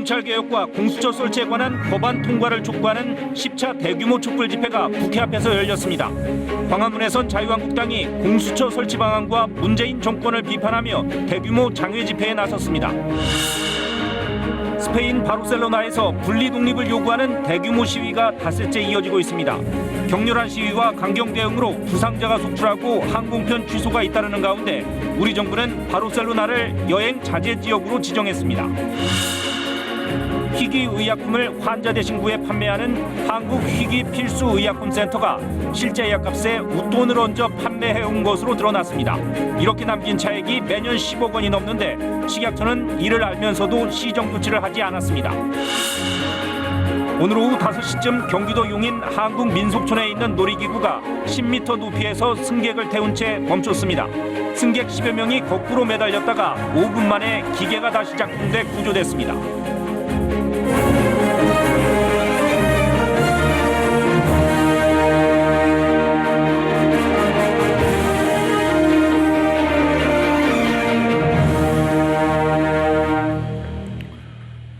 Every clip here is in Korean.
검찰개혁과 공수처 설치에 관한 법안 통과를 촉구하는 10차 대규모 촛불 집회가 국회 앞에서 열렸습니다. 광화문에선 자유한국당이 공수처 설치 방안과 문재인 정권을 비판하며 대규모 장외 집회에 나섰습니다. 스페인 바르셀로나에서 분리 독립을 요구하는 대규모 시위가 닷새째 이어지고 있습니다. 격렬한 시위와 강경 대응으로 부상자가 속출하고 항공편 취소가 잇따르는 가운데 우리 정부는 바르셀로나를 여행 자제 지역으로 지정했습니다. 희귀의약품을 환자 대신구에 판매하는 한국희귀필수의약품센터가 실제 약값에 웃돈을 얹어 판매해온 것으로 드러났습니다. 이렇게 남긴 차액이 매년 10억 원이 넘는데 식약처는 이를 알면서도 시정 조치를 하지 않았습니다. 오늘 오후 5시쯤 경기도 용인 한국민속촌에 있는 놀이기구가 10m 높이에서 승객을 태운 채 멈췄습니다. 승객 10여 명이 거꾸로 매달렸다가 5분 만에 기계가 다시 작동돼 구조됐습니다.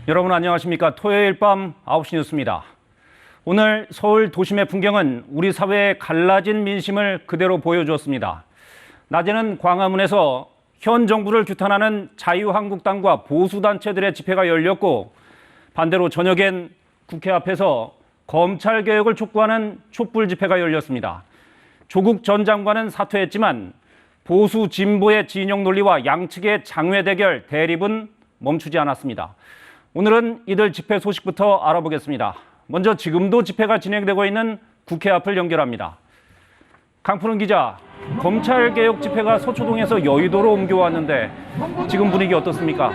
여러분 안녕하십니까. 토요일 밤 9시 뉴스입니다. 오늘 서울 도심의 풍경은 우리 사회의 갈라진 민심을 그대로 보여주었습니다. 낮에는 광화문에서 현 정부를 규탄하는 자유한국당과 보수단체들의 집회가 열렸고 반대로 저녁엔 국회 앞에서 검찰개혁을 촉구하는 촛불 집회가 열렸습니다. 조국 전 장관은 사퇴했지만 보수 진보의 진영 논리와 양측의 장외 대결, 대립은 멈추지 않았습니다. 오늘은 이들 집회 소식부터 알아보겠습니다. 먼저 지금도 집회가 진행되고 있는 국회 앞을 연결합니다. 강푸른 기자, 검찰개혁 집회가 서초동에서 여의도로 옮겨왔는데 지금 분위기 어떻습니까?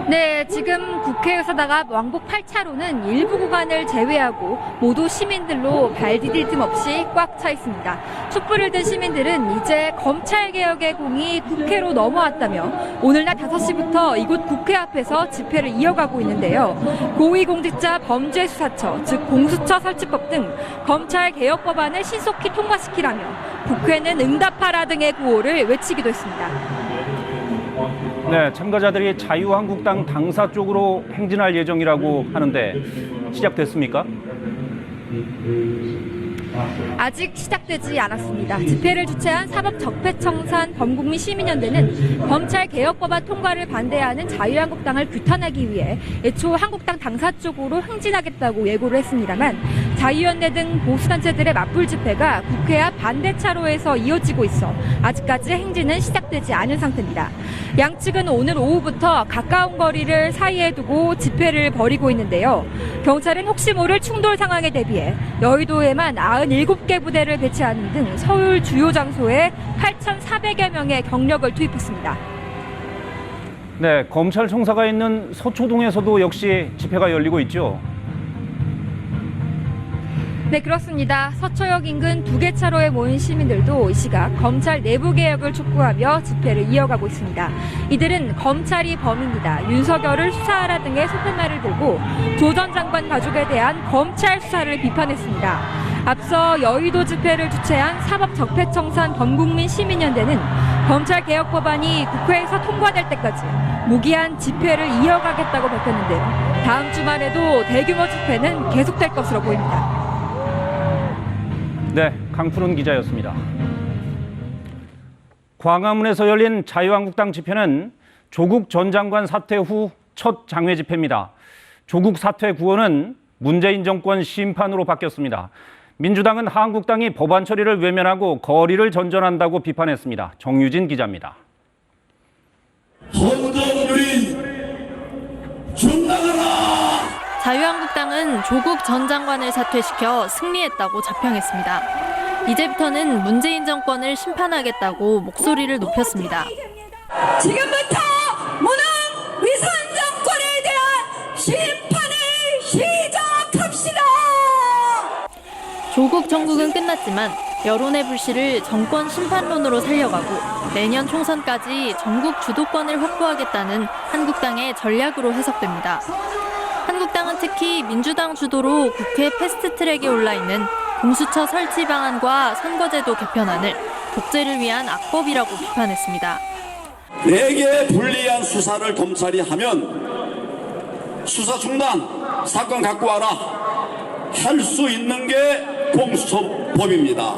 네, 지금 국회의사당 앞 왕복 8차로는 일부 구간을 제외하고 모두 시민들로 발 디딜 틈 없이 꽉 차 있습니다. 촛불을 든 시민들은 이제 검찰개혁의 공이 국회로 넘어왔다며 오늘 낮 5시부터 이곳 국회 앞에서 집회를 이어가고 있는데요. 고위공직자 범죄수사처, 즉 공수처 설치법 등 검찰개혁 법안을 신속히 통과시키라며 국회는 응답하라 등의 구호를 외치기도 했습니다. 네, 참가자들이 자유한국당 당사 쪽으로 행진할 예정이라고 하는데 시작됐습니까? 아직 시작되지 않았습니다. 집회를 주최한 사법적폐청산 범국민 시민연대는 검찰개혁법안 통과를 반대하는 자유한국당을 규탄하기 위해 애초 한국당 당사 쪽으로 행진하겠다고 예고를 했습니다만 자유연대 등 보수단체들의 맞불 집회가 국회 앞 반대 차로에서 이어지고 있어 아직까지 행진은 시작되지 않은 상태입니다. 양측은 오늘 오후부터 가까운 거리를 사이에 두고 집회를 벌이고 있는데요. 경찰은 혹시 모를 충돌 상황에 대비해 여의도에만 97개 부대를 배치하는 등 서울 주요 장소에 8,400여 명의 경력을 투입했습니다. 네, 검찰청사가 있는 서초동에서도 역시 집회가 열리고 있죠. 네, 그렇습니다. 서초역 인근 2개 차로에 모인 시민들도 이 시각 검찰 내부 개혁을 촉구하며 집회를 이어가고 있습니다. 이들은 검찰이 범인이다, 윤석열을 수사하라 등의 소편말을 들고 조 전 장관 가족에 대한 검찰 수사를 비판했습니다. 앞서 여의도 집회를 주최한 사법적폐청산 범국민 시민연대는 검찰개혁 법안이 국회에서 통과될 때까지 무기한 집회를 이어가겠다고 밝혔는데요. 다음 주말에도 대규모 집회는 계속될 것으로 보입니다. 네, 강푸른 기자였습니다. 광화문에서 열린 자유한국당 집회는 조국 전 장관 사퇴 후 첫 장외 집회입니다. 조국 사퇴 구호는 문재인 정권 심판으로 바뀌었습니다. 민주당은 한국당이 법안 처리를 외면하고 거리를 전전한다고 비판했습니다. 정유진 기자입니다. 자유한국당은 조국 전 장관을 사퇴시켜 승리했다고 자평했습니다. 이제부터는 문재인 정권을 심판하겠다고 목소리를 높였습니다. 지금부터 무능 위선 정권에 대한 심판을 시작합시다. 조국 정국은 끝났지만 여론의 불씨를 정권 심판론으로 살려가고 내년 총선까지 전국 주도권을 확보하겠다는 한국당의 전략으로 해석됩니다. 한국당은 특히 민주당 주도로 국회 패스트트랙에 올라있는 공수처 설치 방안과 선거제도 개편안을 독재를 위한 악법이라고 비판했습니다. 내게 불리한 수사를 검찰이 하면 수사 중단, 사건 갖고 와라 할 수 있는 게 공수처법입니다.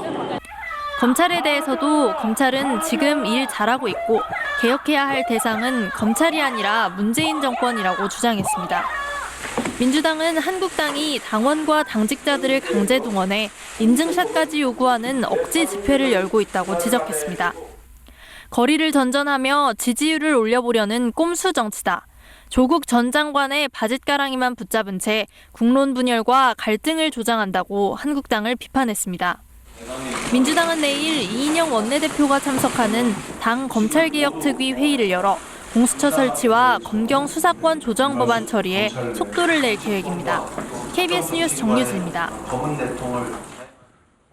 검찰에 대해서도 검찰은 지금 일 잘하고 있고 개혁해야 할 대상은 검찰이 아니라 문재인 정권이라고 주장했습니다. 민주당은 한국당이 당원과 당직자들을 강제 동원해 인증샷까지 요구하는 억지 집회를 열고 있다고 지적했습니다. 거리를 전전하며 지지율을 올려보려는 꼼수 정치다. 조국 전 장관의 바짓가랑이만 붙잡은 채 국론 분열과 갈등을 조장한다고 한국당을 비판했습니다. 민주당은 내일 이인영 원내대표가 참석하는 당 검찰개혁특위 회의를 열어 공수처 설치와 검경 수사권 조정 법안 처리에 속도를 낼 계획입니다. KBS 뉴스 정유진입니다.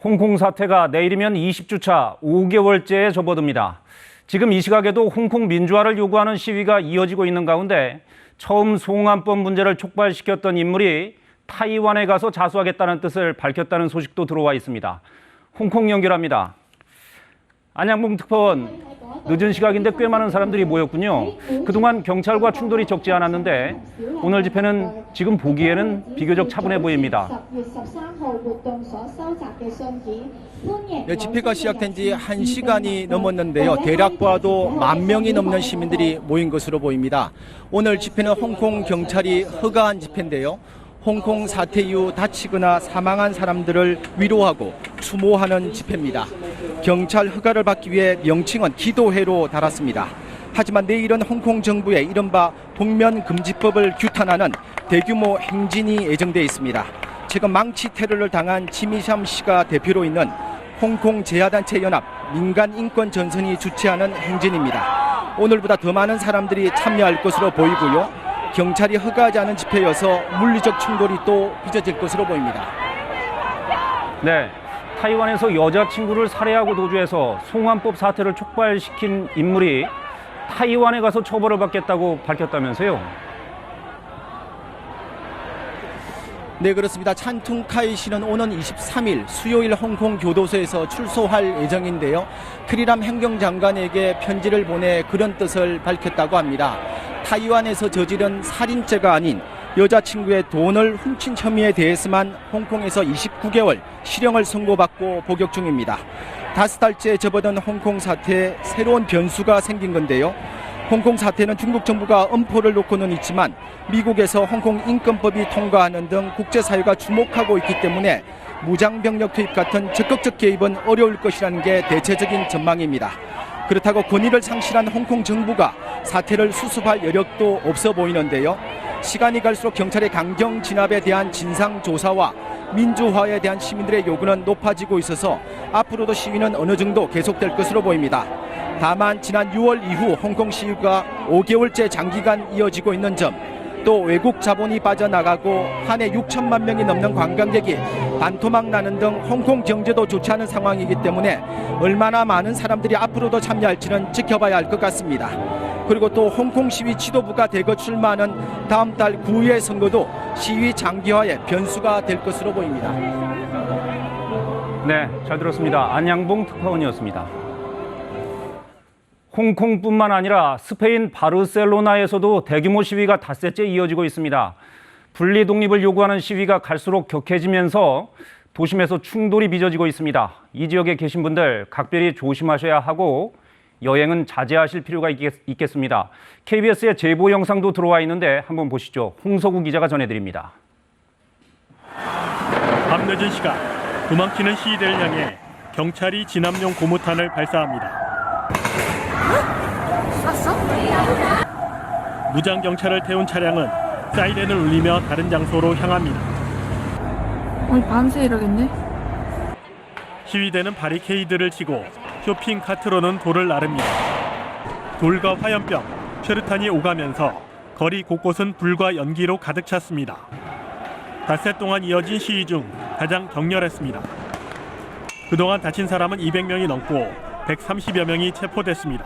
홍콩 사태가 내일이면 20주차 5개월째에 접어듭니다. 지금 이 시각에도 홍콩 민주화를 요구하는 시위가 이어지고 있는 가운데 처음 송환법 문제를 촉발시켰던 인물이 타이완에 가서 자수하겠다는 뜻을 밝혔다는 소식도 들어와 있습니다. 홍콩 연결합니다. 안양봉 특파원, 늦은 시각인데 꽤 많은 사람들이 모였군요. 그동안 경찰과 충돌이 적지 않았는데 오늘 집회는 지금 보기에는 비교적 차분해 보입니다. 네, 집회가 시작된 지 1시간이 넘었는데요. 대략 봐도 10,000명이 넘는 시민들이 모인 것으로 보입니다. 오늘 집회는 홍콩 경찰이 허가한 집회인데요. 홍콩 사태 이후 다치거나 사망한 사람들을 위로하고 추모하는 집회입니다. 경찰 허가를 받기 위해 명칭은 기도회로 달았습니다. 하지만 내일은 홍콩 정부의 이른바 복면금지법을 규탄하는 대규모 행진이 예정돼 있습니다. 최근 망치 테러를 당한 지미샴 씨가 대표로 있는 홍콩 재야단체 연합 민간인권전선이 주최하는 행진입니다. 오늘보다 더 많은 사람들이 참여할 것으로 보이고요. 경찰이 허가하지 않은 집회여서 물리적 충돌이 또 빚어질 것으로 보입니다. 네, 타이완에서 여자친구를 살해하고 도주해서 송환법 사태를 촉발시킨 인물이 타이완에 가서 처벌을 받겠다고 밝혔다면서요? 네, 그렇습니다. 찬퉁카이 씨는 오는 23일 수요일 홍콩 교도소에서 출소할 예정인데요. 크리람 행정장관에게 편지를 보내 그런 뜻을 밝혔다고 합니다. 타이완에서 저지른 살인죄가 아닌 여자친구의 돈을 훔친 혐의에 대해서만 홍콩에서 29개월 실형을 선고받고 복역 중입니다. 5달째 접어든 홍콩 사태에 새로운 변수가 생긴 건데요. 홍콩 사태는 중국 정부가 엄포를 놓고는 있지만 미국에서 홍콩 인권법이 통과하는 등 국제사회가 주목하고 있기 때문에 무장병력 투입 같은 적극적 개입은 어려울 것이라는 게 대체적인 전망입니다. 그렇다고 권위를 상실한 홍콩 정부가 사태를 수습할 여력도 없어 보이는데요. 시간이 갈수록 경찰의 강경 진압에 대한 진상조사와 민주화에 대한 시민들의 요구는 높아지고 있어서 앞으로도 시위는 어느 정도 계속될 것으로 보입니다. 다만 지난 6월 이후 홍콩 시위가 5개월째 장기간 이어지고 있는 점, 또 외국 자본이 빠져나가고 한 해 6천만 명이 넘는 관광객이 반토막 나는 등 홍콩 경제도 좋지 않은 상황이기 때문에 얼마나 많은 사람들이 앞으로도 참여할지는 지켜봐야 할 것 같습니다. 그리고 또 홍콩 시위 지도부가 대거 출마하는 다음 달 9일 선거도 시위 장기화의 변수가 될 것으로 보입니다. 네, 잘 들었습니다. 안양봉 특파원이었습니다. 홍콩뿐만 아니라 스페인 바르셀로나에서도 대규모 시위가 닷새째 이어지고 있습니다. 분리 독립을 요구하는 시위가 갈수록 격해지면서 도심에서 충돌이 빚어지고 있습니다. 이 지역에 계신 분들 각별히 조심하셔야 하고 여행은 자제하실 필요가 있겠습니다. KBS의 제보 영상도 들어와 있는데 한번 보시죠. 홍서구 기자가 전해드립니다. 밤늦은 시각 도망치는 시위대를 향해 경찰이 진압용 고무탄을 발사합니다. 무장 경찰을 태운 차량은 사이렌을 울리며 다른 장소로 향합니다. 밤새 이러겠네. 시위대는 바리케이드를 치고 쇼핑 카트로는 돌을 나릅니다. 돌과 화염병, 최루탄이 오가면서 거리 곳곳은 불과 연기로 가득 찼습니다. 닷새 동안 이어진 시위 중 가장 격렬했습니다. 그동안 다친 사람은 200명이 넘고 130여 명이 체포됐습니다.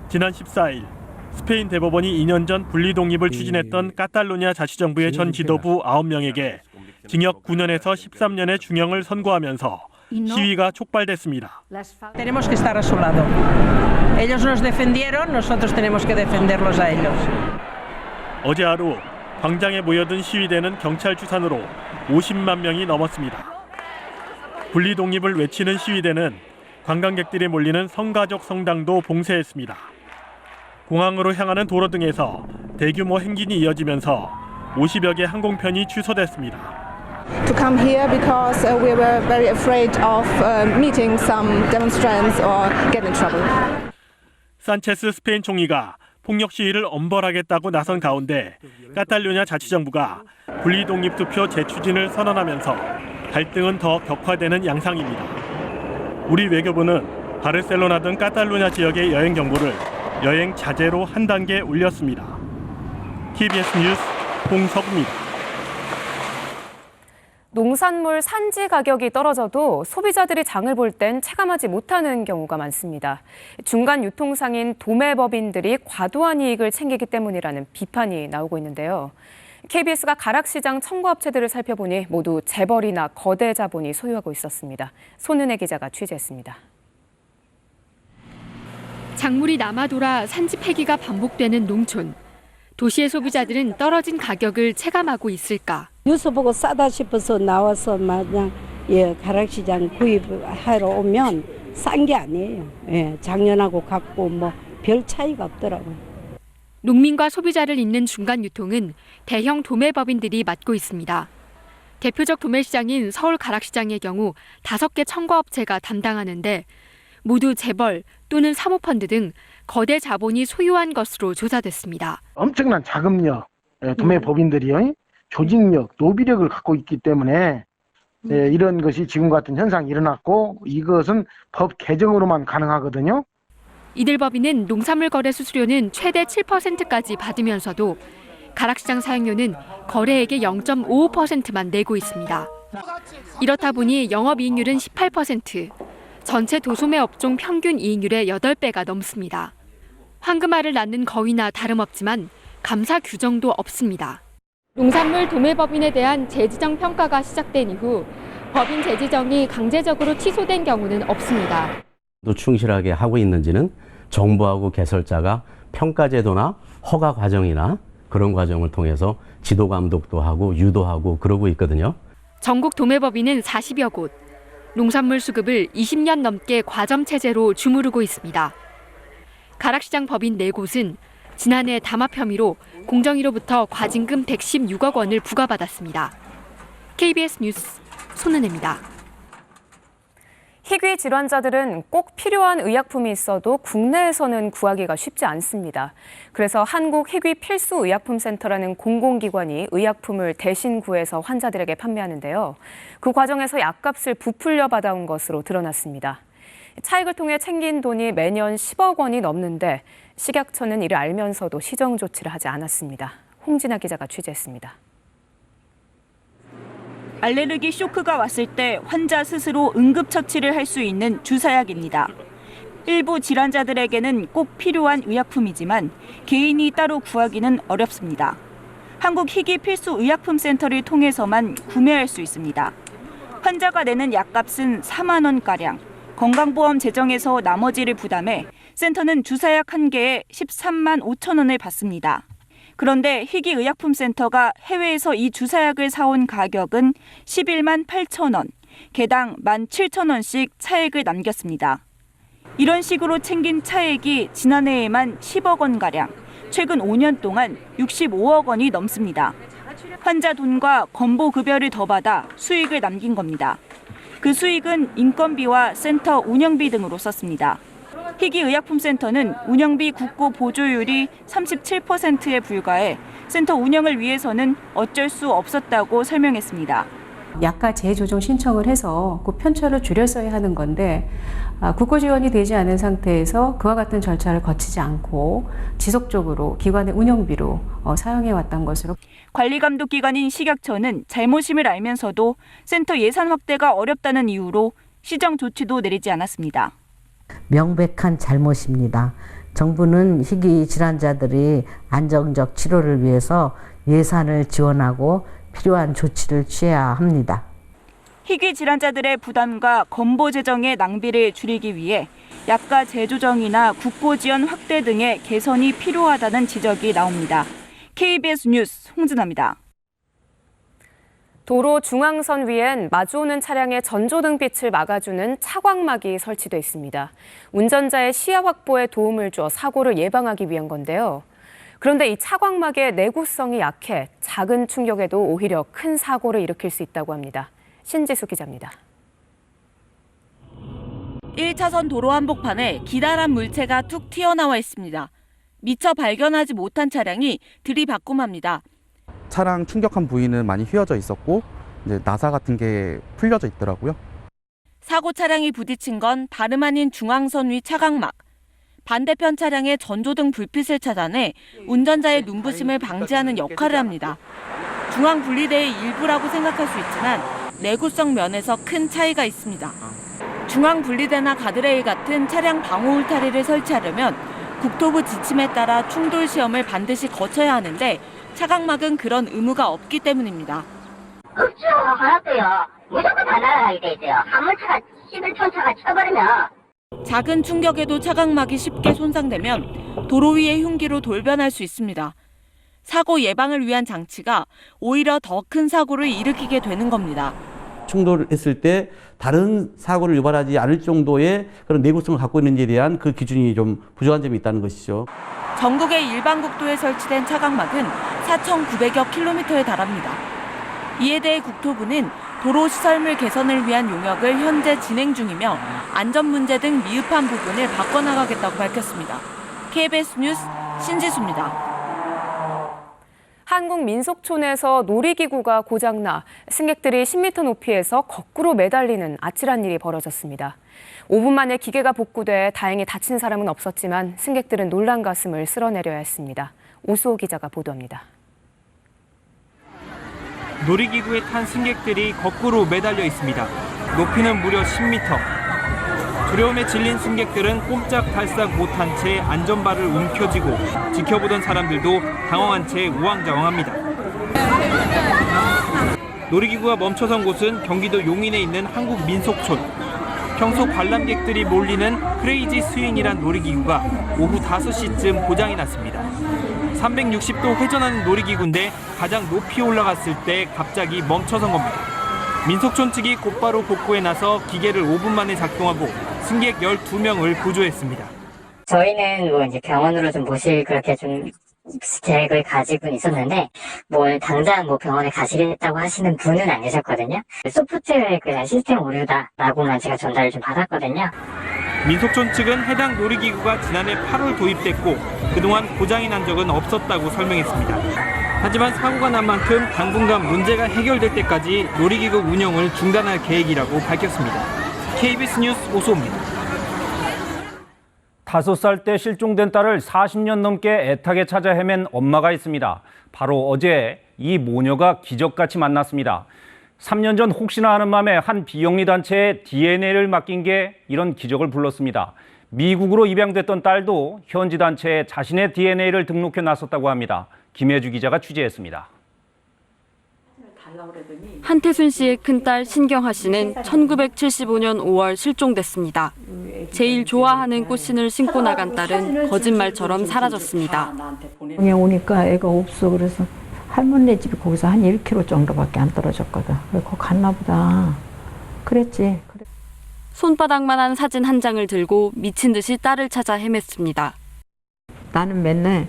지난 14일 스페인 대법원이 2년 전 분리 독립을 추진했던 카탈루냐 자치정부의 전 지도부 9명에게 징역 9년에서 13년의 중형을 선고하면서 시위가 촉발됐습니다. Tenemos que estar a su lado. Ellos nos defendieron, nosotros tenemos que defenderlos a ellos. 어제 하루 광장에 모여든 시위대는 경찰 추산으로 50만 명이 넘었습니다. 분리 독립을 외치는 시위대는 관광객들이 몰리는 성가족 성당도 봉쇄했습니다. 공항으로 향하는 도로 등에서 대규모 행진이 이어지면서 50여 개 항공편이 취소됐습니다. To come here because we were very afraid of meeting some demonstrants or get in trouble. 산체스 스페인 총리가 폭력 시위를 엄벌하겠다고 나선 가운데 카탈루냐 자치정부가 분리 독립 투표 재추진을 선언하면서 갈등은 더 격화되는 양상입니다. 우리 외교부는 바르셀로나 등 카탈루냐 지역의 여행 정보를 여행 자제로 한 단계 올렸습니다. KBS 뉴스 홍석우입니다. 농산물 산지 가격이 떨어져도 소비자들이 장을 볼 땐 체감하지 못하는 경우가 많습니다. 중간 유통상인 도매법인들이 과도한 이익을 챙기기 때문이라는 비판이 나오고 있는데요. KBS가 가락시장 첨가업체들을 살펴보니 모두 재벌이나 거대 자본이 소유하고 있었습니다. 손은혜 기자가 취재했습니다. 작물이 남아 돌아 산지 폐기가 반복되는 농촌. 도시의 소비자들은 떨어진 가격을 체감하고 있을까? 뉴스 보고 싸다 싶어서 나와서 마냥 가락시장 구입하러 오면 싼 게 아니에요. 작년하고 같고 뭐 별 차이가 없더라고요. 농민과 소비자를 잇는 중간 유통은 대형 도매법인들이 맡고 있습니다. 대표적 도매시장인 서울 가락시장의 경우 5개 첨가업체가 담당하는데 모두 재벌 또는 사모펀드 등 거대 자본이 소유한 것으로 조사됐습니다. 엄청난 자금력, 도매법인들이요. 조직력, 노비력을 갖고 있기 때문에 이런 것이 지금 같은 현상이 일어났고 이것은 법 개정으로만 가능하거든요. 이들 법인은 농산물 거래 수수료는 최대 7%까지 받으면서도 가락시장 사용료는 거래액의 0.55%만 내고 있습니다. 이렇다 보니 영업이익률은 18%, 전체 도소매 업종 평균 이익률의 8배가 넘습니다. 황금알을 낳는 거위나 다름없지만 감사 규정도 없습니다. 농산물 도매법인에 대한 재지정 평가가 시작된 이후 법인 재지정이 강제적으로 취소된 경우는 없습니다. 또 충실하게 하고 있는지는 정부하고 개설자가 평가 제도나 허가 과정이나 그런 과정을 통해서 지도 감독도 하고 유도하고 그러고 있거든요. 전국 도매법인은 40여 곳, 농산물 수급을 20년 넘게 과점 체제로 주무르고 있습니다. 가락시장 법인 4곳은 지난해 담합 혐의로 공정위로부터 과징금 116억 원을 부과받았습니다. KBS 뉴스 손은혜입니다. 희귀 질환자들은 꼭 필요한 의약품이 있어도 국내에서는 구하기가 쉽지 않습니다. 그래서 한국희귀필수의약품센터라는 공공기관이 의약품을 대신 구해서 환자들에게 판매하는데요. 그 과정에서 약값을 부풀려 받아온 것으로 드러났습니다. 차익을 통해 챙긴 돈이 매년 10억 원이 넘는데 식약처는 이를 알면서도 시정 조치를 하지 않았습니다. 홍진아 기자가 취재했습니다. 알레르기 쇼크가 왔을 때 환자 스스로 응급처치를 할 수 있는 주사약입니다. 일부 질환자들에게는 꼭 필요한 의약품이지만 개인이 따로 구하기는 어렵습니다. 한국희귀필수의약품센터를 통해서만 구매할 수 있습니다. 환자가 내는 약값은 4만 원가량, 건강보험 재정에서 나머지를 부담해 센터는 주사약 1개에 13만 5천 원을 받습니다. 그런데 희귀의약품센터가 해외에서 이 주사약을 사온 가격은 11만 8천 원, 개당 17,000원씩 차액을 남겼습니다. 이런 식으로 챙긴 차액이 지난해에만 10억 원가량, 최근 5년 동안 65억 원이 넘습니다. 환자 돈과 건보급여를 더 받아 수익을 남긴 겁니다. 그 수익은 인건비와 센터 운영비 등으로 썼습니다. 희귀의약품센터는 운영비 국고 보조율이 37%에 불과해 센터 운영을 위해서는 어쩔 수 없었다고 설명했습니다. 약가 재조정 신청을 해서 그 편차를 줄였어야 하는 건데 국고 지원이 되지 않은 상태에서 그와 같은 절차를 거치지 않고 지속적으로 기관의 운영비로 사용해 왔던 것으로. 관리감독기관인 식약처는 잘못임을 알면서도 센터 예산 확대가 어렵다는 이유로 시정 조치도 내리지 않았습니다. 명백한 잘못입니다. 정부는 희귀 질환자들이 안정적 치료를 위해서 예산을 지원하고 필요한 조치를 취해야 합니다. 희귀 질환자들의 부담과 건보 재정의 낭비를 줄이기 위해 약가 재조정이나 국고 지원 확대 등의 개선이 필요하다는 지적이 나옵니다. KBS 뉴스 홍진아입니다. 도로 중앙선 위엔 마주오는 차량의 전조등빛을 막아주는 차광막이 설치돼 있습니다. 운전자의 시야 확보에 도움을 줘 사고를 예방하기 위한 건데요. 그런데 이 차광막의 내구성이 약해 작은 충격에도 오히려 큰 사고를 일으킬 수 있다고 합니다. 신지수 기자입니다. 1차선 도로 한복판에 기다란 물체가 툭 튀어나와 있습니다. 미처 발견하지 못한 차량이 들이받고맙니다. 차량 충격한 부위는 많이 휘어져 있었고 이제 나사 같은 게 풀려져 있더라고요. 사고 차량이 부딪힌 건 다름 아닌 중앙선 위 차광막. 반대편 차량의 전조등 불빛을 차단해 운전자의 눈부심을 방지하는 역할을 합니다. 중앙 분리대의 일부라고 생각할 수 있지만 내구성 면에서 큰 차이가 있습니다. 중앙 분리대나 가드레일 같은 차량 방호 울타리를 설치하려면 국토부 지침에 따라 충돌 시험을 반드시 거쳐야 하는데 차광막은 그런 의무가 없기 때문입니다. 없죠. 하나도요. 무조건 다 날아가게 돼 있어요. 화물차가 11톤 차가 쳐버리면. 작은 충격에도 차광막이 쉽게 손상되면 도로 위의 흉기로 돌변할 수 있습니다. 사고 예방을 위한 장치가 오히려 더 큰 사고를 일으키게 되는 겁니다. 충돌했을 때 다른 사고를 유발하지 않을 정도의 그런 내구성을 갖고 있는지에 대한 그 기준이 좀 부족한 점이 있다는 것이죠. 전국의 일반국도에 설치된 차광막은 4,900여 킬로미터에 달합니다. 이에 대해 국토부는 도로 시설물 개선을 위한 용역을 현재 진행 중이며 안전 문제 등 미흡한 부분을 바꿔나가겠다고 밝혔습니다. KBS 뉴스 신지수입니다. 한국민속촌에서 놀이기구가 고장나 승객들이 10m 높이에서 거꾸로 매달리는 아찔한 일이 벌어졌습니다. 5분 만에 기계가 복구돼 다행히 다친 사람은 없었지만 승객들은 놀란 가슴을 쓸어내려야 했습니다. 오수호 기자가 보도합니다. 놀이기구에 탄 승객들이 거꾸로 매달려 있습니다. 높이는 무려 10m. 두려움에 질린 승객들은 꼼짝달싹 못한 채 안전바를 움켜쥐고 지켜보던 사람들도 당황한 채 우왕좌왕합니다. 놀이기구가 멈춰선 곳은 경기도 용인에 있는 한국민속촌. 평소 관람객들이 몰리는 크레이지 스윙이란 놀이기구가 오후 5시쯤 고장이 났습니다. 360도 회전하는 놀이기구인데 가장 높이 올라갔을 때 갑자기 멈춰선 겁니다. 민속촌 측이 곧바로 복구에 나서 기계를 5분 만에 작동하고 승객 12명을 구조했습니다. 저희는 뭐 이제 병원으로 좀 모실 그렇게 좀 계획을 가지고 있었는데 뭘 당장 뭐 병원에 가시겠다고 하시는 분은 안 계셨거든요. 소프트웨어의 그 시스템 오류다라고만 제가 전달을 좀 받았거든요. 민속촌 측은 해당 놀이기구가 지난해 8월 도입됐고 그동안 고장이 난 적은 없었다고 설명했습니다. 하지만 사고가 난 만큼 당분간 문제가 해결될 때까지 놀이기구 운영을 중단할 계획이라고 밝혔습니다. KBS 뉴스 오수호입니다. 5살 때 실종된 딸을 40년 넘게 애타게 찾아 헤맨 엄마가 있습니다. 바로 어제 이 모녀가 기적같이 만났습니다. 3년 전 혹시나 하는 마음에 한 비영리 단체에 DNA를 맡긴 게 이런 기적을 불렀습니다. 미국으로 입양됐던 딸도 현지 단체에 자신의 DNA를 등록해 놨었다고 합니다. 김혜주 기자가 취재했습니다. 한태순 씨의 큰딸 신경하 씨는 1975년 5월 실종됐습니다. 제일 좋아하는 꽃신을 신고 나간 딸은 거짓말처럼 사라졌습니다. 그냥 오니까 애가 없어. 그래서 할머니 집이 거기서 한 1km 정도밖에 안 떨어졌거든. 그래서 거기 갔나 보다. 그랬지. 손바닥만한 사진 한 장을 들고 미친 듯이 딸을 찾아 헤맸습니다. 나는 맨날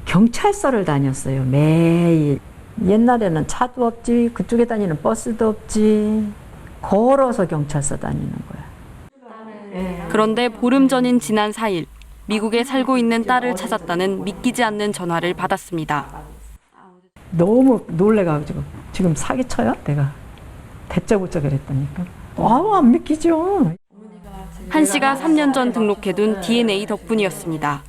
경찰서를 다녔어요. 매일. 옛날에는 차도 없지, 그쪽에 다니는 버스도 없지. 걸어서 경찰서 다니는 거야. 그런데 보름 전인 지난 4일 미국에 살고 있는 딸을 찾았다는 믿기지 않는 전화를 받았습니다. 너무 놀래가지고 지금 사기쳐요? 내가 대짜고짜 그랬다니까. 안 믿기죠. 한 씨가 3년 전 등록해둔 DNA 덕분이었습니다.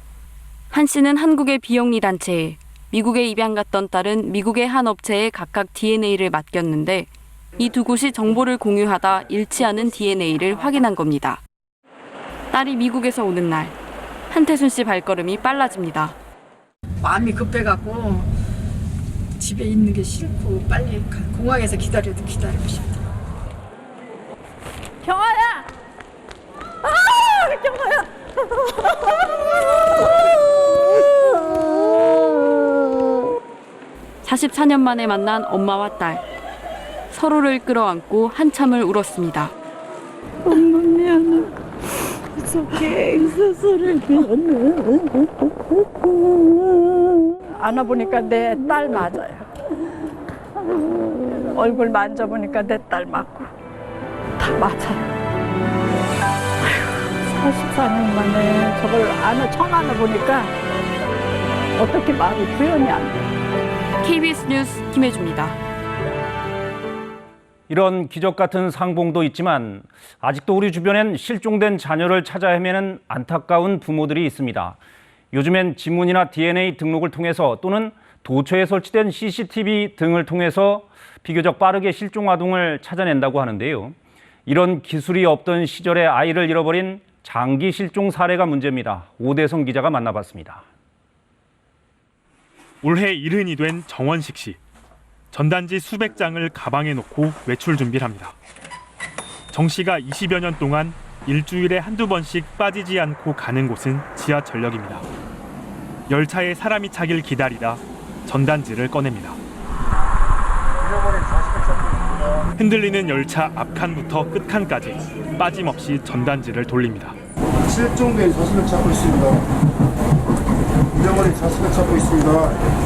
한 씨는 한국의 비영리 단체에, 미국에 입양 갔던 딸은 미국의 한 업체에 각각 DNA를 맡겼는데 이 두 곳이 정보를 공유하다 일치하는 DNA를 확인한 겁니다. 딸이 미국에서 오는 날, 한태순 씨 발걸음이 빨라집니다. 마음이 급해갖고 집에 있는 게 싫고 빨리 공항에서 기다려도 기다리고 싶다. (44년) 만에 만난 엄마와 딸. 서로를 끌어안고 한참을 울었습니다. 엄마 미안해. 있어서를 미안해. 안아보니까 내 딸 맞아요. 얼굴 만져보니까 내 딸 맞고 다 맞아요. 44년 만에 저걸 처음 안아보니까 어떻게 마음이 표현이 안 돼. KBS 뉴스 김혜주입니다. 이런 기적 같은 상봉도 있지만 아직도 우리 주변엔 실종된 자녀를 찾아 헤매는 안타까운 부모들이 있습니다. 요즘엔 지문이나 DNA 등록을 통해서 또는 도처에 설치된 CCTV 등을 통해서 비교적 빠르게 실종 아동을 찾아낸다고 하는데요. 이런 기술이 없던 시절에 아이를 잃어버린 장기 실종 사례가 문제입니다. 오대성 기자가 만나봤습니다. 올해 70이 된 정원식 씨. 전단지 수백 장을 가방에 넣고 외출 준비를 합니다. 정 씨가 20여 년 동안 일주일에 한두 번씩 빠지지 않고 가는 곳은 지하철역입니다. 열차에 사람이 차길 기다리다 전단지를 꺼냅니다. 흔들리는 열차 앞칸부터 끝칸까지 빠짐없이 전단지를 돌립니다. 실종된 자식을 찾고 있습니다. 잃어버린 자식을 찾고 있습니다.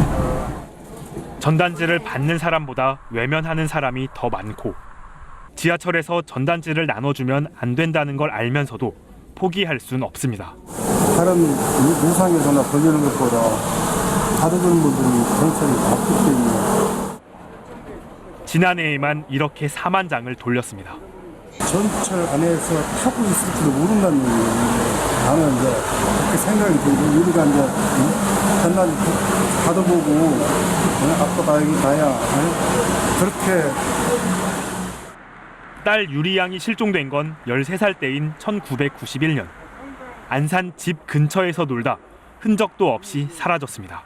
전단지를 받는 사람보다 외면하는 사람이 더 많고 지하철에서 전단지를 나눠주면 안 된다는 걸 알면서도 포기할 수는 없습니다. 다른 무상에서나 걸리는 것보다 받아주는 분들이 경찰이 많기 때문에 지난해에만 이렇게 4만 장을 돌렸습니다. 전철 안에서 타고 있을지도 모른다는 얘기예요. 나는 이제 그렇게 생각이 들고 우리가 이제 전단 받아보고 앞으로 가야 그렇게. 딸 유리 양이 실종된 건 13살 때인 1991년. 안산 집 근처에서 놀다 흔적도 없이 사라졌습니다.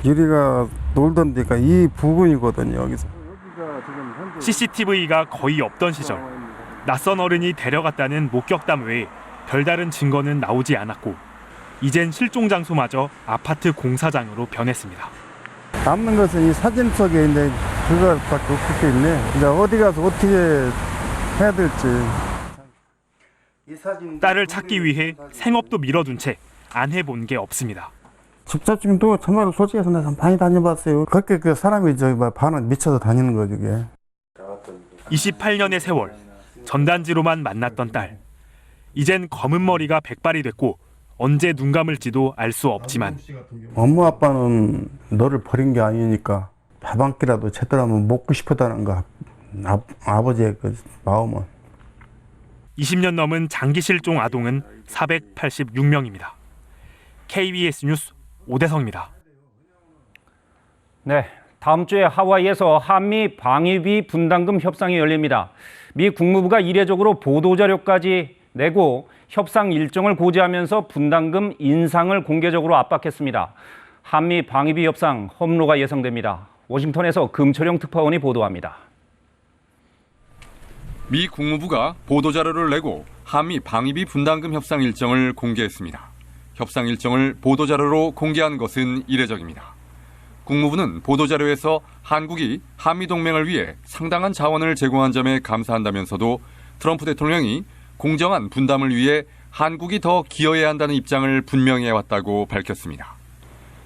유리가 놀던 데가 이 부근이거든요. 여기서. CCTV가 거의 없던 시절 낯선 어른이 데려갔다는 목격담 외에 별다른 증거는 나오지 않았고 이젠 실종 장소마저 아파트 공사장으로 변했습니다. 남는 것은 이 사진 속에 이제 그거밖에 없기 때문에 이제 어디 가서 어떻게 해야 될지. 딸을 찾기 위해 생업도 밀어둔 채 안 해본 게 없습니다. 집사증도 정말로 솔직해서 내가 많이 다녀봤어요. 그렇게 그 사람이 반은 미쳐서 다니는 거죠, 이게. 28년의 세월, 전단지로만 만났던 딸. 이젠 검은 머리가 백발이 됐고 언제 눈 감을지도 알 수 없지만 엄마 아빠는 너를 버린 게 아니니까 밥 한 끼라도 제대로 하면 먹고 싶었다는 거 아버지의 그 마음은. 20년 넘은 장기 실종 아동은 486명입니다. KBS 뉴스 오대성입니다. 네, 다음 주에 하와이에서 한미 방위비 분담금 협상이 열립니다. 미 국무부가 이례적으로 보도자료까지 내고 협상 일정을 고지하면서 분담금 인상을 공개적으로 압박했습니다. 한미 방위비 협상 험로가 예상됩니다. 워싱턴에서 금철영 특파원이 보도합니다. 미 국무부가 보도자료를 내고 한미 방위비 분담금 협상 일정을 공개했습니다. 협상 일정을 보도자료로 공개한 것은 이례적입니다. 국무부는 보도자료에서 한국이 한미동맹을 위해 상당한 자원을 제공한 점에 감사한다면서도 트럼프 대통령이 공정한 분담을 위해 한국이 더 기여해야 한다는 입장을 분명히 해왔다고 밝혔습니다.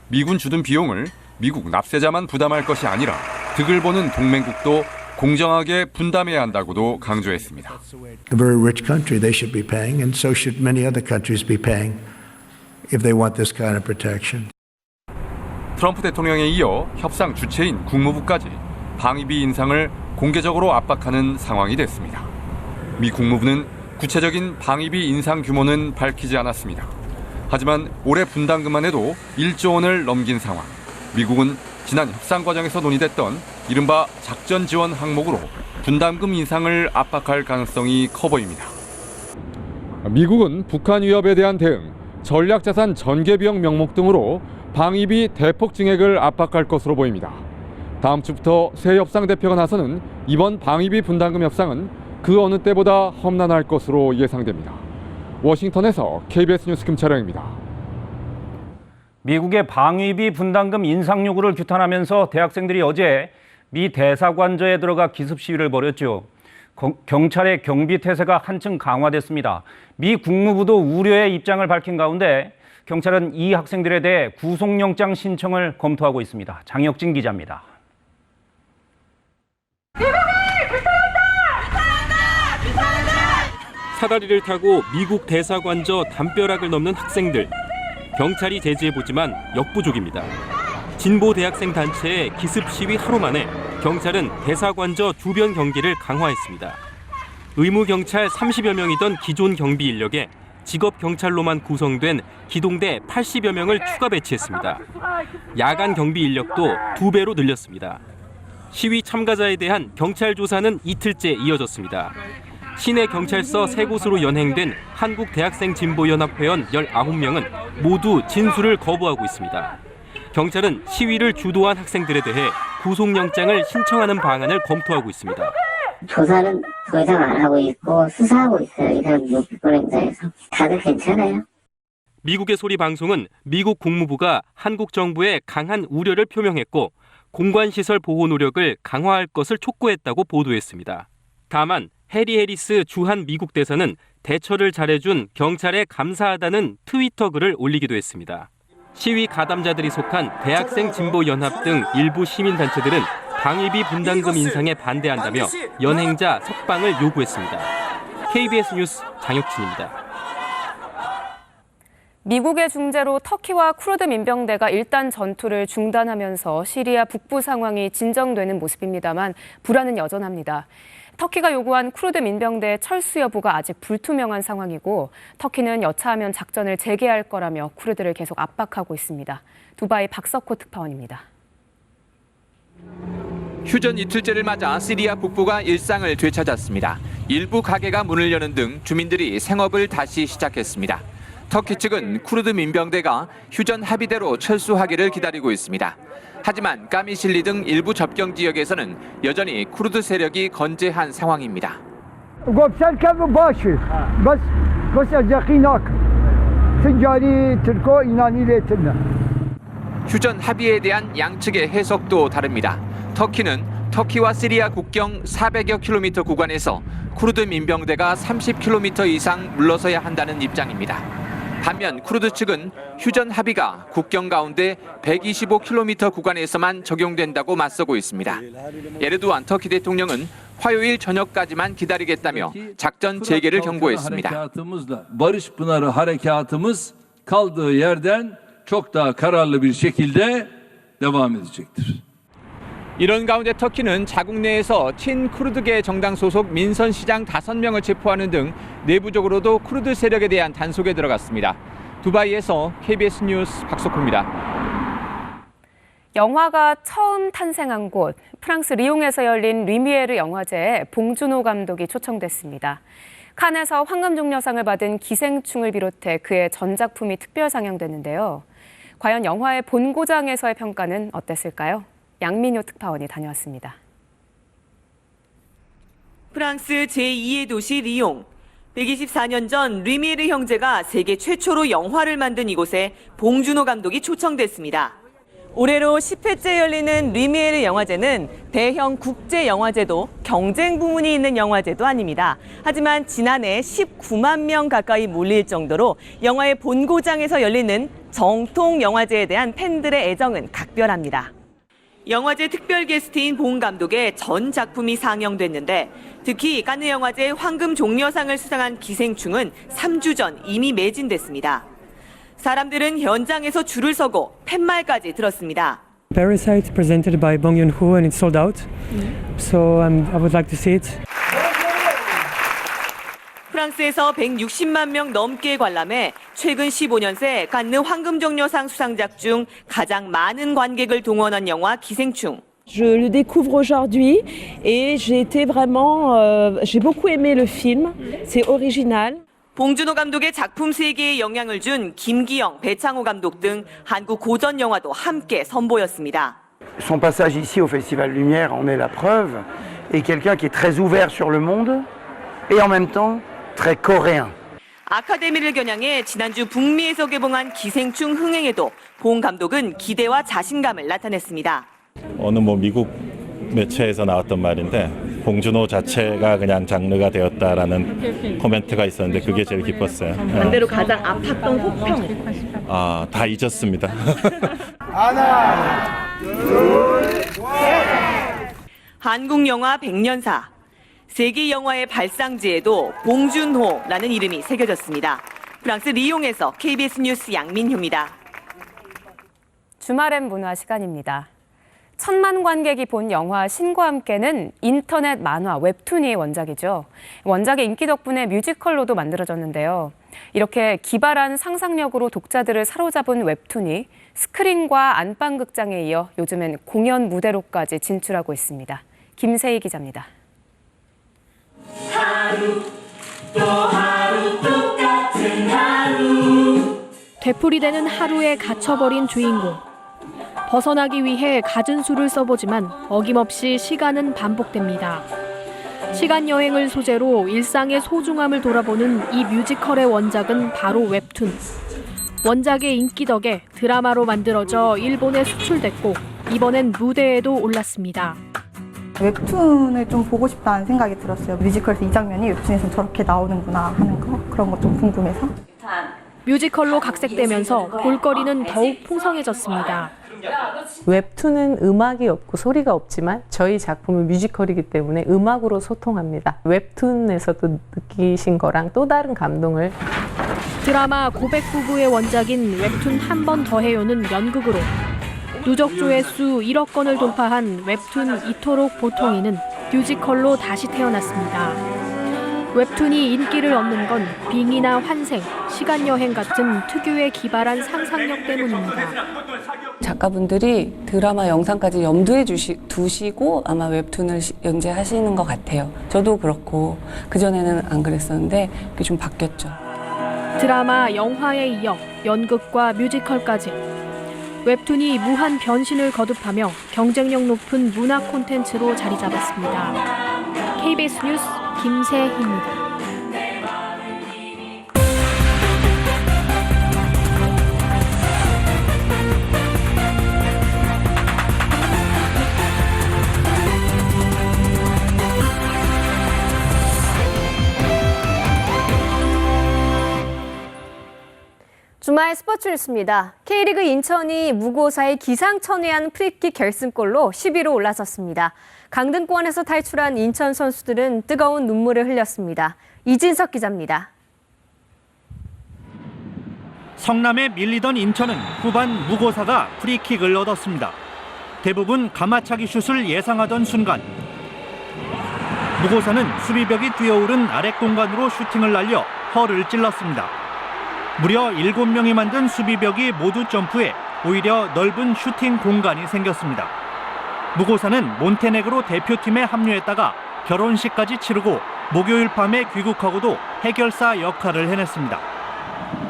미군 주둔 비용을 미국 납세자만 부담할 것이 아니라 득을 보는 동맹국도 공정하게 분담해야 한다고도 강조했습니다. A very rich country they should be paying, and so should many other countries be paying if they want this kind of protection. 트럼프 대통령에 이어 협상 주체인 국무부까지 방위비 인상을 공개적으로 압박하는 상황이 됐습니다. 미 국무부는 구체적인 방위비 인상 규모는 밝히지 않았습니다. 하지만 올해 분담금만 해도 1조 원을 넘긴 상황. 미국은 지난 협상 과정에서 논의됐던 이른바 작전 지원 항목으로 분담금 인상을 압박할 가능성이 커 보입니다. 미국은 북한 위협에 대한 대응, 전략자산 전개 비용 명목 등으로 방위비 대폭 증액을 압박할 것으로 보입니다. 다음 주부터 새 협상 대표가 나서는 이번 방위비 분담금 협상은 그 어느 때보다 험난할 것으로 예상됩니다. 워싱턴에서 KBS 뉴스 김철영입니다. 미국의 방위비 분담금 인상 요구를 규탄하면서 대학생들이 어제 미 대사관저에 들어가 기습 시위를 벌였죠. 경찰의 경비 태세가 한층 강화됐습니다. 미 국무부도 우려의 입장을 밝힌 가운데 경찰은 이 학생들에 대해 구속영장 신청을 검토하고 있습니다. 장혁진 기자입니다. 사다리를 타고 미국 대사관저 담벼락을 넘는 학생들. 경찰이 제지해보지만 역부족입니다. 진보 대학생 단체의 기습 시위 하루 만에 경찰은 대사관저 주변 경계를 강화했습니다. 의무 경찰 30여 명이던 기존 경비 인력에 직업 경찰로만 구성된 기동대 80여 명을 추가 배치했습니다. 야간 경비 인력도 2배로 늘렸습니다. 시위 참가자에 대한 경찰 조사는 이틀째 이어졌습니다. 시내 경찰서 3곳으로 연행된 한국대학생진보연합회원 19명은 모두 진술을 거부하고 있습니다. 경찰은 시위를 주도한 학생들에 대해 구속영장을 신청하는 방안을 검토하고 있습니다. 조사는 더 이상 안 하고 있고 수사하고 있어요. 이런 유권행사에서. 다들 괜찮아요. 미국의 소리 방송은 미국 국무부가 한국 정부에 강한 우려를 표명했고 공관시설 보호 노력을 강화할 것을 촉구했다고 보도했습니다. 다만 해리 해리스 주한 미국 대사는 대처를 잘해준 경찰에 감사하다는 트위터 글을 올리기도 했습니다. 시위 가담자들이 속한 대학생 진보연합 등 일부 시민단체들은 방위비 분담금 인상에 반대한다며 연행자 석방을 요구했습니다. KBS 뉴스 장혁진입니다. 미국의 중재로 터키와 쿠르드 민병대가 일단 전투를 중단하면서 시리아 북부 상황이 진정되는 모습입니다만 불안은 여전합니다. 터키가 요구한 쿠르드 민병대의 철수 여부가 아직 불투명한 상황이고 터키는 여차하면 작전을 재개할 거라며 쿠르드를 계속 압박하고 있습니다. 두바이 박석호 특파원입니다. 휴전 이틀째를 맞아 시리아 북부가 일상을 되찾았습니다. 일부 가게가 문을 여는 등 주민들이 생업을 다시 시작했습니다. 터키 측은 쿠르드 민병대가 휴전 합의대로 철수하기를 기다리고 있습니다. 하지만 까미실리 등 일부 접경 지역에서는 여전히 쿠르드 세력이 건재한 상황입니다. 휴전 합의에 대한 양측의 해석도 다릅니다. 터키는 터키와 시리아 국경 400여 킬로미터 구간에서 쿠르드 민병대가 30킬로미터 이상 물러서야 한다는 입장입니다. 반면 쿠르드 측은 휴전 합의가 국경 가운데 125킬로미터 구간에서만 적용된다고 맞서고 있습니다. 에르도안 터키 대통령은 화요일 저녁까지만 기다리겠다며 작전 재개를 경고했습니다. Barış Pınarı harekatımız kaldığı yerden çok daha kararlı bir şekilde devam edecektir. 이런 가운데 터키는 자국 내에서 친쿠르드계 정당 소속 민선 시장 5명을 체포하는 등 내부적으로도 쿠르드 세력에 대한 단속에 들어갔습니다. 두바이에서 KBS 뉴스 박석호입니다. 영화가 처음 탄생한 곳, 프랑스 리옹에서 열린 리미에르 영화제에 봉준호 감독이 초청됐습니다. 칸에서 황금종려상을 받은 기생충을 비롯해 그의 전작품이 특별 상영됐는데요. 과연 영화의 본고장에서의 평가는 어땠을까요? 양민효 특파원이 다녀왔습니다. 프랑스 제2의 도시 리옹. 124년 전 리미에르 형제가 세계 최초로 영화를 만든 이곳에 봉준호 감독이 초청됐습니다. 올해로 10회째 열리는 리미에르 영화제는 대형 국제 영화제도 경쟁 부문이 있는 영화제도 아닙니다. 하지만 지난해 19만 명 가까이 몰릴 정도로 영화의 본고장에서 열리는 정통 영화제에 대한 팬들의 애정은 각별합니다. 영화제 특별 게스트인 봉 감독의 전 작품이 상영됐는데 특히 카느 영화제 황금 종려상을 수상한 기생충은 3주 전 이미 매진됐습니다. 사람들은 현장에서 줄을 서고 팻말까지 들었습니다. Parasite presented by Bong Joon-ho and it's sold out. So I would like to see it. 프랑스에서 160만 명 넘게 관람해 최근 15년 새 칸느 황금종려상 수상작 중 가장 많은 관객을 동원한 영화 기생충. Je le découvre aujourd'hui et j'ai été vraiment, j'ai beaucoup aimé le film. C'est original. 봉준호 감독의 작품 세계에 영향을 준 김기영, 배창호 감독 등 한국 고전 영화도 함께 선보였습니다. Son passage ici au Festival Lumière en est la preuve. Et quelqu'un qui est très ouvert sur le monde et en même temps très coréen. 아카데미를 겨냥해 지난주 북미에서 개봉한 기생충 흥행에도 봉 감독은 기대와 자신감을 나타냈습니다. 어느 미국 매체에서 나왔던 말인데 봉준호 자체가 그냥 장르가 되었다라는 코멘트가 있었는데 그게 제일 기뻤어요. 반대로 가장 아팠던 혹평. 다 잊었습니다. 하나, 둘, 셋. 한국 영화 100년사. 세계 영화의 발상지에도 봉준호라는 이름이 새겨졌습니다. 프랑스 리옹에서 KBS 뉴스 양민효입니다. 주말엔 문화 시간입니다. 1000만 관객이 본 영화 신과 함께는 인터넷 만화 웹툰이 원작이죠. 원작의 인기 덕분에 뮤지컬로도 만들어졌는데요. 이렇게 기발한 상상력으로 독자들을 사로잡은 웹툰이 스크린과 안방극장에 이어 요즘엔 공연 무대로까지 진출하고 있습니다. 김세희 기자입니다. 하루 또 하루 똑같은 하루 되풀이되는 하루에 갇혀버린 주인공. 벗어나기 위해 갖은 수를 써보지만 어김없이 시간은 반복됩니다. 시간 여행을 소재로 일상의 소중함을 돌아보는 이 뮤지컬의 원작은 바로 웹툰. 원작의 인기 덕에 드라마로 만들어져 일본에 수출됐고 이번엔 무대에도 올랐습니다. 웹툰을 좀 보고 싶다는 생각이 들었어요. 뮤지컬에서 이 장면이 웹툰에서 저렇게 나오는구나 하는 거, 그런 거 좀 궁금해서. 뮤지컬로 각색되면서 볼거리는 더욱 풍성해졌습니다. 웹툰은 음악이 없고 소리가 없지만 저희 작품은 뮤지컬이기 때문에 음악으로 소통합니다. 웹툰에서도 느끼신 거랑 또 다른 감동을. 드라마 고백 부부의 원작인 웹툰 한 번 더 해요는 연극으로. 누적 조회수 1억 건을 돌파한 웹툰 이토록 보통이는 뮤지컬로 다시 태어났습니다. 웹툰이 인기를 얻는 건 빙의나 환생, 시간여행 같은 특유의 기발한 상상력 때문입니다. 작가분들이 드라마 영상까지 염두에 두시고 아마 웹툰을 연재하시는 것 같아요. 저도 그렇고 그전에는 안 그랬었는데 그게 좀 바뀌었죠. 드라마, 영화에 이어 연극과 뮤지컬까지 웹툰이 무한 변신을 거듭하며 경쟁력 높은 문화 콘텐츠로 자리 잡았습니다. KBS 뉴스 김세희입니다. 주말 스포츠 뉴스입니다. K리그 인천이 무고사의 기상천외한 프리킥 결승골로 10위로 올라섰습니다. 강등권에서 탈출한 인천 선수들은 뜨거운 눈물을 흘렸습니다. 이진석 기자입니다. 성남에 밀리던 인천은 후반 무고사가 프리킥을 얻었습니다. 대부분 가마차기 슛을 예상하던 순간 무고사는 수비벽이 뛰어오른 아랫 공간으로 슈팅을 날려 허를 찔렀습니다. 무려 7명이 만든 수비벽이 모두 점프해 오히려 넓은 슈팅 공간이 생겼습니다. 무고사는 몬테네그로 대표팀에 합류했다가 결혼식까지 치르고 목요일 밤에 귀국하고도 해결사 역할을 해냈습니다.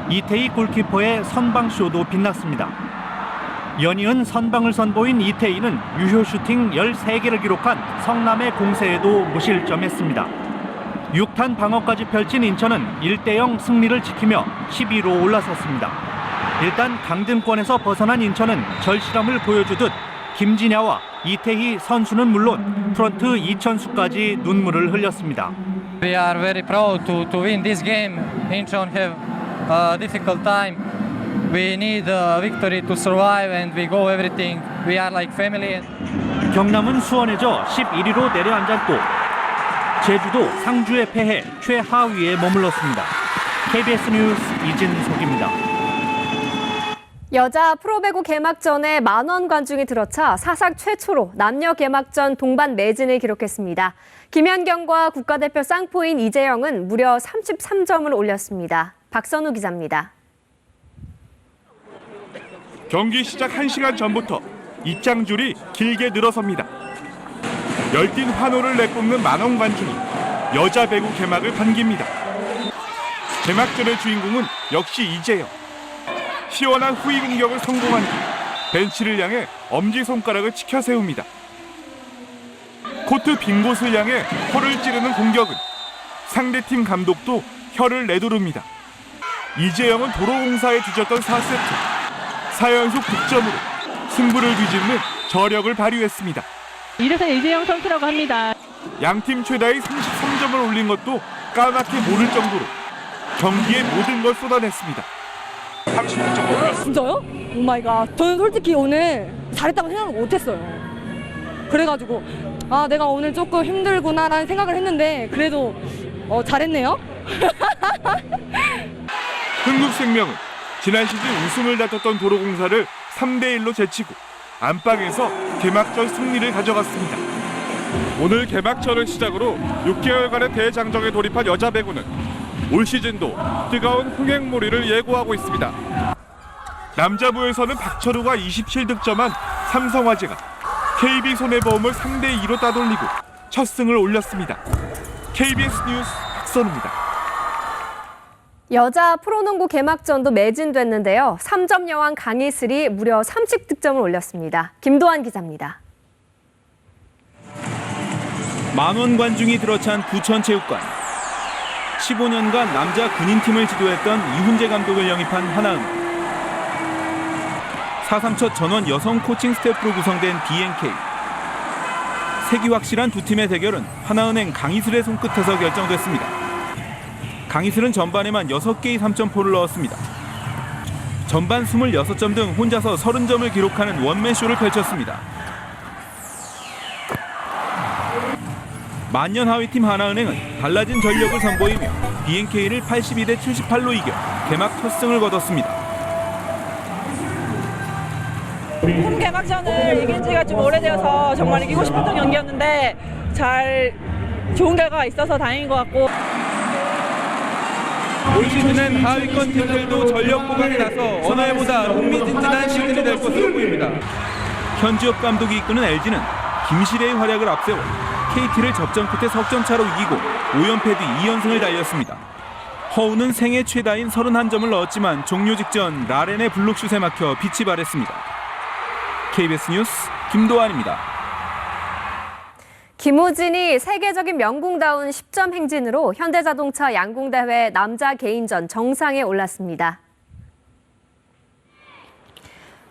이태희 골키퍼의 선방쇼도 빛났습니다. 연이은 선방을 선보인 이태희는 유효 슈팅 13개를 기록한 성남의 공세에도 무실점했습니다. 6탄 방어까지 펼친 인천은 1대0 승리를 지키며 10위로 올라섰습니다. 일단 강등권에서 벗어난 인천은 절실함을 보여주듯 김진야와 이태희 선수는 물론 프런트 이천수까지 눈물을 흘렸습니다. We are very proud to win this game. Incheon have a difficult time. We need a victory to survive and we go everything. We are like family. 경남은 수원에져 11위로 내려앉았고 제주도 상주에 패해 최하위에 머물렀습니다. KBS 뉴스 이진석입니다. 여자 프로배구 개막전에 만원 관중이 들어차 사상 최초로 남녀 개막전 동반 매진을 기록했습니다. 김연경과 국가대표 쌍포인 이재영은 무려 33점을 올렸습니다. 박선우 기자입니다. 경기 시작 1시간 전부터 입장줄이 길게 늘어섭니다. 열띤 환호를 내뿜는 만원 관중이 여자 배구 개막을 반깁니다. 개막전의 주인공은 역시 이재영. 시원한 후위 공격을 성공한 뒤 벤치를 향해 엄지손가락을 치켜 세웁니다. 코트 빈 곳을 향해 혀를 찌르는 공격은 상대팀 감독도 혀를 내두릅니다. 이재영은 도로공사에 뒤졌던 4세트 4연속 득점으로 승부를 뒤집는 저력을 발휘했습니다. 이래서 이재영 선수라고 합니다. 양팀 최다의 33점을 올린 것도 까맣게 모를 정도로 경기의 모든 걸 쏟아냈습니다. 30점. 진짜요? 오마이갓. 저는 솔직히 오늘 잘했다고 생각을 못했어요. 그래가지고 아 내가 오늘 조금 힘들구나라는 생각을 했는데 그래도 잘했네요. 흥국생명은 지난 시즌 우승을 다퉜던 도로공사를 3대1로 제치고 안방에서 개막전 승리를 가져갔습니다. 오늘 개막전을 시작으로 6개월간의 대장정에 돌입한 여자 배구는 올 시즌도 뜨거운 흥행몰이를 예고하고 있습니다. 남자부에서는 박철우가 27득점한 삼성화재가 KB손해보험을 3대2로 따돌리고 첫 승을 올렸습니다. KBS 뉴스 박선우입니다. 여자 프로농구 개막전도 매진됐는데요. 3점 여왕 강희슬이 무려 30득점을 올렸습니다. 김도환 기자입니다. 만원 관중이 들어찬 부천체육관. 15년간 남자 군인팀을 지도했던 이훈재 감독을 영입한 하나은행. 4.3 첫 전원 여성 코칭 스태프로 구성된 BNK. 색이 확실한 두 팀의 대결은 하나은행 강희슬의 손끝에서 결정됐습니다. 강희슬은 전반에만 6개의 3점포를 넣었습니다. 전반 26점 등 혼자서 30점을 기록하는 원맨쇼를 펼쳤습니다. 만년 하위팀 하나은행은 달라진 전력을 선보이며 BNK를 82대 78로 이겨 개막 첫 승을 거뒀습니다. 홈 개막전을 이긴 지가 좀 오래되어서 정말 이기고 싶었던 경기였는데 좋은 결과가 있어서 다행인 것 같고 올 시즌엔 하위권 팀들도 전력 보강에 나서 어느 해보다 흥미진진한 시즌이 될 것으로 보입니다. 현지업 감독이 이끄는 LG는 김시래의 활약을 앞세워 KT를 접전 끝에 석점 차로 이기고 5연패 뒤 2연승을 달렸습니다. 허우는 생애 최다인 31점을 넣었지만 종료 직전 라렌의 블록슛에 막혀 빛이 발했습니다. KBS 뉴스 김도환입니다. 김우진이 세계적인 명궁다운 10점 행진으로 현대자동차 양궁대회 남자 개인전 정상에 올랐습니다.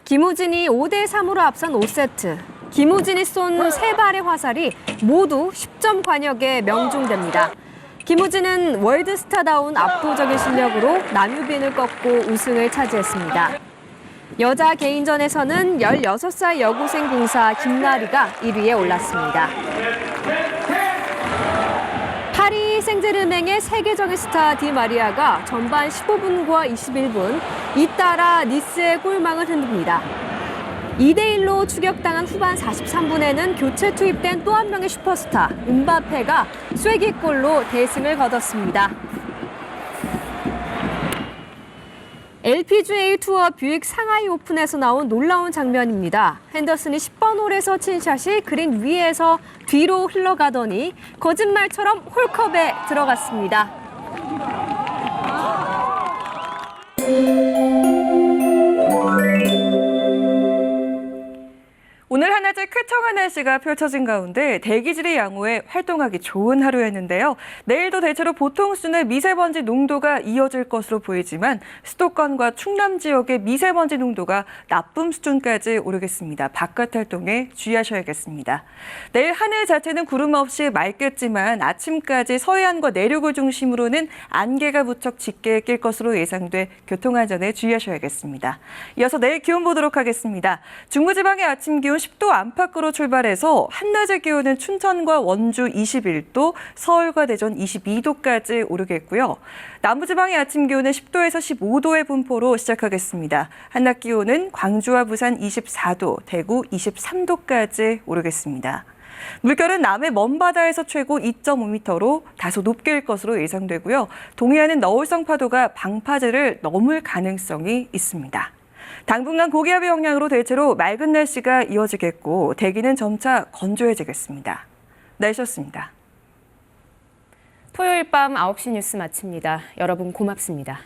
김우진이 5대3으로 앞선 5세트. 김우진이 쏜 3발의 화살이 모두 10점 관역에 명중됩니다. 김우진은 월드스타다운 압도적인 실력으로 남유빈을 꺾고 우승을 차지했습니다. 여자 개인전에서는 16살 여고생 공사 김나리가 1위에 올랐습니다. 파리 생제르맹의 세계적인 스타 디마리아가 전반 15분과 21분 잇따라 니스의 골망을 흔듭니다. 2대1로 추격당한 후반 43분에는 교체 투입된 또 한 명의 슈퍼스타 음바페가 쐐기골로 대승을 거뒀습니다. LPGA 투어 뷰익 상하이 오픈에서 나온 놀라운 장면입니다. 핸더슨이 10번 홀에서 친 샷이 그린 위에서 뒤로 흘러가더니 거짓말처럼 홀컵에 들어갔습니다. 오늘 한낮에 쾌청한 날씨가 펼쳐진 가운데 대기질이 양호해 활동하기 좋은 하루였는데요. 내일도 대체로 보통 수준의 미세먼지 농도가 이어질 것으로 보이지만 수도권과 충남 지역의 미세먼지 농도가 나쁨 수준까지 오르겠습니다. 바깥 활동에 주의하셔야겠습니다. 내일 하늘 자체는 구름 없이 맑겠지만 아침까지 서해안과 내륙을 중심으로는 안개가 무척 짙게 낄 것으로 예상돼 교통안전에 주의하셔야겠습니다. 이어서 내일 기온 보도록 하겠습니다. 중부지방의 아침 기온 10도 안팎으로 출발해서 한낮의 기온은 춘천과 원주 21도, 서울과 대전 22도까지 오르겠고요. 남부지방의 아침 기온은 10도에서 15도의 분포로 시작하겠습니다. 한낮 기온은 광주와 부산 24도, 대구 23도까지 오르겠습니다. 물결은 남해 먼바다에서 최고 2.5m로 다소 높게 일 것으로 예상되고요. 동해안은 너울성 파도가 방파제를 넘을 가능성이 있습니다. 당분간 고기압의 영향으로 대체로 맑은 날씨가 이어지겠고 대기는 점차 건조해지겠습니다. 날씨였습니다. 토요일 밤 9시 뉴스 마칩니다. 여러분 고맙습니다.